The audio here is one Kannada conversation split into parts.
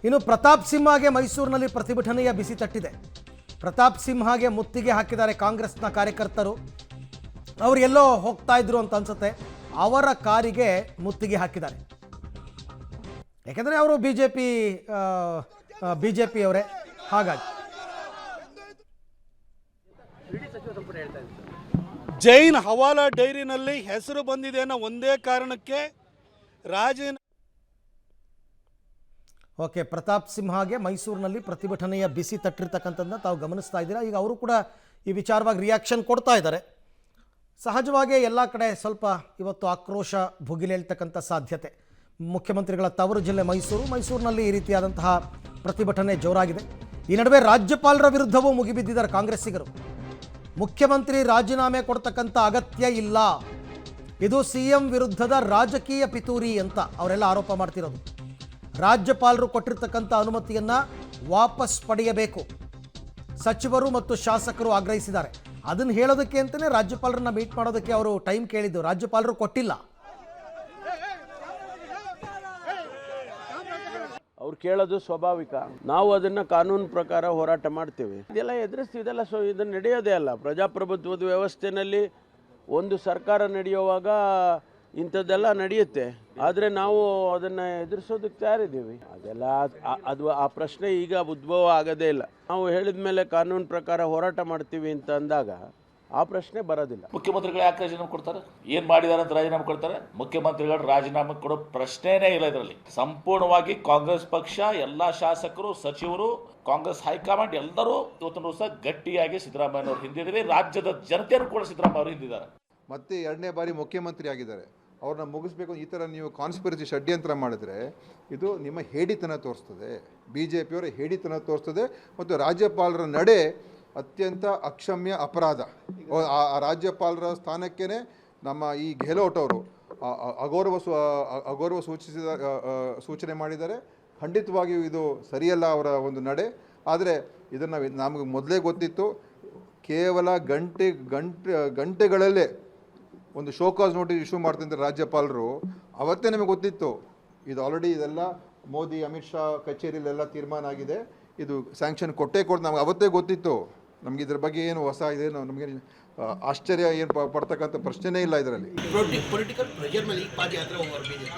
ಇನ್ನು ಪ್ರತಾಪ್ ಸಿಂಹಗೆ ಮೈಸೂರಿನಲ್ಲಿ ಪ್ರತಿಭಟನೆಯ ಬಿಸಿ ತಟ್ಟಿದೆ. ಪ್ರತಾಪ್ ಸಿಂಹಗೆ ಮುತ್ತಿಗೆ ಹಾಕಿದ್ದಾರೆ ಕಾಂಗ್ರೆಸ್ನ ಕಾರ್ಯಕರ್ತರು. ಅವರು ಎಲ್ಲೋ ಹೋಗ್ತಾ ಇದ್ರು ಅಂತ ಅನ್ಸುತ್ತೆ, ಅವರ ಕಾರಿಗೆ ಮುತ್ತಿಗೆ ಹಾಕಿದ್ದಾರೆ. ಯಾಕೆಂದರೆ ಅವರು ಬಿಜೆಪಿ ಅವರೇ. ಹಾಗಾಗಿ ಜೈನ್ ಹವಾಲಾ ಡೈರಿನಲ್ಲಿ ಹೆಸರು ಬಂದಿದೆ ಅನ್ನೋ ಒಂದೇ ಕಾರಣಕ್ಕೆ ಓಕೆ, ಪ್ರತಾಪ್ ಸಿಂಹಗೆ ಮೈಸೂರಿನಲ್ಲಿ ಪ್ರತಿಭಟನೆಯ ಬಿಸಿ ತಟ್ಟಿರ್ತಕ್ಕಂಥದ್ದನ್ನ ತಾವು ಗಮನಿಸ್ತಾ ಇದ್ದೀರಾ. ಈಗ ಅವರು ಕೂಡ ಈ ವಿಚಾರವಾಗಿ ರಿಯಾಕ್ಷನ್ ಕೊಡ್ತಾ ಇದ್ದಾರೆ. ಸಹಜವಾಗಿ ಎಲ್ಲ ಕಡೆ ಸ್ವಲ್ಪ ಇವತ್ತು ಆಕ್ರೋಶ ಭುಗಿಲೇಳ್ತಕ್ಕಂಥ ಸಾಧ್ಯತೆ. ಮುಖ್ಯಮಂತ್ರಿಗಳ ತವರು ಜಿಲ್ಲೆ ಮೈಸೂರಿನಲ್ಲಿ ಈ ರೀತಿಯಾದಂತಹ ಪ್ರತಿಭಟನೆ ಜೋರಾಗಿದೆ. ಈ ನಡುವೆ ರಾಜ್ಯಪಾಲರ ವಿರುದ್ಧವೂ ಮುಗಿಬಿದ್ದಿದ್ದಾರೆ ಕಾಂಗ್ರೆಸ್ಸಿಗರು. ಮುಖ್ಯಮಂತ್ರಿ ರಾಜೀನಾಮೆ ಕೊಡ್ತಕ್ಕಂಥ ಅಗತ್ಯ ಇಲ್ಲ, ಇದು ಸಿಎಂ ವಿರುದ್ಧದ ರಾಜಕೀಯ ಪಿತೂರಿ ಅಂತ ಅವರೆಲ್ಲ ಆರೋಪ ಮಾಡ್ತಿರೋದು. ರಾಜ್ಯಪಾಲರು ಕೊಟ್ಟಿರ್ತಕ್ಕಂಥ ಅನುಮತಿಯನ್ನು ವಾಪಸ್ ಪಡೆಯಬೇಕು ಸಚಿವರು ಮತ್ತು ಶಾಸಕರು ಆಗ್ರಹಿಸಿದ್ದಾರೆ. ಅದನ್ನು ಹೇಳೋದಕ್ಕೆ ಅಂತಲೇ ರಾಜ್ಯಪಾಲರನ್ನ ಮೀಟ್ ಮಾಡೋದಕ್ಕೆ ಅವರು ಟೈಮ್ ಕೇಳಿದ್ದು, ರಾಜ್ಯಪಾಲರು ಕೊಟ್ಟಿಲ್ಲ. ಅವ್ರು ಕೇಳೋದು ಸ್ವಾಭಾವಿಕ. ನಾವು ಅದನ್ನು ಕಾನೂನು ಪ್ರಕಾರ ಹೋರಾಟ ಮಾಡ್ತೇವೆ. ಇದೆಲ್ಲ ಎದುರಿಸ್ತೀವಿ. ಇದನ್ನು ನಡೆಯೋದೇ ಅಲ್ಲ. ಪ್ರಜಾಪ್ರಭುತ್ವದ ವ್ಯವಸ್ಥೆಯಲ್ಲಿ ಒಂದು ಸರ್ಕಾರ ನಡೆಯುವಾಗ ಇಂಥದ್ದೆಲ್ಲ ನಡೆಯುತ್ತೆ. ಆದರೆ ನಾವು ಅದನ್ನು ಎದುರಿಸೋದಕ್ಕೆ ತಯಾರಿದ್ದೀವಿ. ಆ ಪ್ರಶ್ನೆ ಈಗ ಉದ್ಭವ ಆಗೋದೇ ಇಲ್ಲ. ನಾವು ಹೇಳಿದ ಮೇಲೆ ಕಾನೂನು ಪ್ರಕಾರ ಹೋರಾಟ ಮಾಡ್ತೀವಿ ಅಂತ ಅಂದಾಗ ಆ ಪ್ರಶ್ನೆ ಬರೋದಿಲ್ಲ. ಮುಖ್ಯಮಂತ್ರಿಗಳು ಯಾಕೆ ರಾಜೀನಾಮೆ ಕೊಡ್ತಾರೆ? ಏನ್ ಮಾಡಿದಾರೆ ಅಂತ ರಾಜೀನಾಮೆ ಕೊಡ್ತಾರೆ? ಮುಖ್ಯಮಂತ್ರಿಗಳು ರಾಜೀನಾಮೆ ಕೊಡೋ ಪ್ರಶ್ನೆನೇ ಇಲ್ಲ. ಇದರಲ್ಲಿ ಸಂಪೂರ್ಣವಾಗಿ ಕಾಂಗ್ರೆಸ್ ಪಕ್ಷ, ಎಲ್ಲಾ ಶಾಸಕರು, ಸಚಿವರು, ಕಾಂಗ್ರೆಸ್ ಹೈಕಮಾಂಡ್ ಎಲ್ಲರೂ ಇವತ್ತಿನ ದಿವಸ ಗಟ್ಟಿಯಾಗಿ ಸಿದ್ದರಾಮಯ್ಯ ಅವರು ಹಿಂದಿದ್ದೀವಿ. ರಾಜ್ಯದ ಜನತೆಯನ್ನು ಕೂಡ ಸಿದ್ದರಾಮಯ್ಯ ಅವರು ಹಿಂದಿದ್ದಾರೆ. ಮತ್ತೆ 2ನೇ ಬಾರಿ ಮುಖ್ಯಮಂತ್ರಿ ಆಗಿದ್ದಾರೆ. ಅವ್ರನ್ನ ಮುಗಿಸ್ಬೇಕು. ಈ ಥರ ನೀವು ಕಾನ್ಸ್ಪಿರಸಿ ಷಡ್ಯಂತ್ರ ಮಾಡಿದ್ರೆ ಇದು ನಿಮ್ಮ ಹೇಡಿತನ ತೋರಿಸ್ತದೆ, BJPಯವರ ಹೇಡಿತನ ತೋರಿಸ್ತದೆ. ಮತ್ತು ರಾಜ್ಯಪಾಲರ ನಡೆ ಅತ್ಯಂತ ಅಕ್ಷಮ್ಯ ಅಪರಾಧ. ಆ ರಾಜ್ಯಪಾಲರ ಸ್ಥಾನಕ್ಕೇ ನಮ್ಮ ಈ ಗೆಹ್ಲೋಟ್ ಅವರು ಅಗೌರವ ಸೂಚನೆ ಮಾಡಿದ್ದಾರೆ. ಖಂಡಿತವಾಗಿಯೂ ಇದು ಸರಿಯಲ್ಲ ಅವರ ಒಂದು ನಡೆ. ಆದರೆ ಇದನ್ನು ನಮಗೆ ಮೊದಲೇ ಗೊತ್ತಿತ್ತು. ಕೇವಲ ಗಂಟೆಗಳಲ್ಲೇ ಒಂದು ಶೋಕಾಸ್ ನೋಟಿಸ್ ಇಶ್ಯೂ ಮಾಡ್ತಿದ್ದಾರೆ ರಾಜ್ಯಪಾಲರು. ಅವತ್ತೇ ನಮಗೆ ಗೊತ್ತಿತ್ತು ಇದು ಆಲ್ರೆಡಿ ಇದೆಲ್ಲ ಮೋದಿ ಅಮಿತ್ ಶಾ ಕಚೇರಿಯಲ್ಲೆಲ್ಲ ತೀರ್ಮಾನ ಆಗಿದೆ, ಇದು ಸ್ಯಾಂಕ್ಷನ್ ಕೊಟ್ಟೇ ನಮಗೆ ಅವತ್ತೇ ಗೊತ್ತಿತ್ತು. ನಮಗೆ ಇದ್ರ ಬಗ್ಗೆ ಏನು ಹೊಸ ಇದೇನು ನಮಗೆ ಆಶ್ಚರ್ಯ ಏನು ಪಡ್ತಕ್ಕಂಥ ಪ್ರಶ್ನೆನೇ ಇಲ್ಲ ಇದರಲ್ಲಿ. ಪೊಲಿಟಿಕಲ್ ಪ್ರೆಷರ್ ಮೇಲೆ ಈಗ ಪಾದಯಾತ್ರೆ ಹೋಗೋರು BJP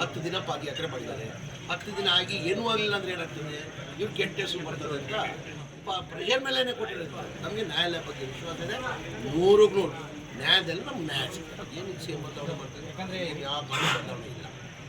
10 ದಿನ ಪಾದಯಾತ್ರೆ ಮಾಡಿದ್ದಾರೆ. 10 ದಿನ ಆಗಿ ಏನೂ ಆಗಲಿಲ್ಲ ಅಂದರೆ ಏನಾಗ್ತದೆ, ಇವ್ರು ಕೆಟ್ಟ ಹೆಸರು ಬರ್ತದೆ ಅಂತ ಪ್ರೆಷರ್ ಮೇಲೇ ಕೊಟ್ಟಿರೋದು. ನಮಗೆ ನ್ಯಾಯಾಲಯ ಬಗ್ಗೆ ವಿಶ್ವಾಸ ಇದೆ. 100ಕ್ಕೆ 100 ನ್ಯಾಯದಲ್ಲಿ ನಮ್ಗೆ ನ್ಯಾಯ ಸಿಗ್ತದೆ. ಏನು ಸಿಎಂ ಬದಲಾವಣೆ ಮಾಡ್ತಾರೆ? ಯಾಕಂದರೆ ಯಾವ ಬದಲಾವಣೆ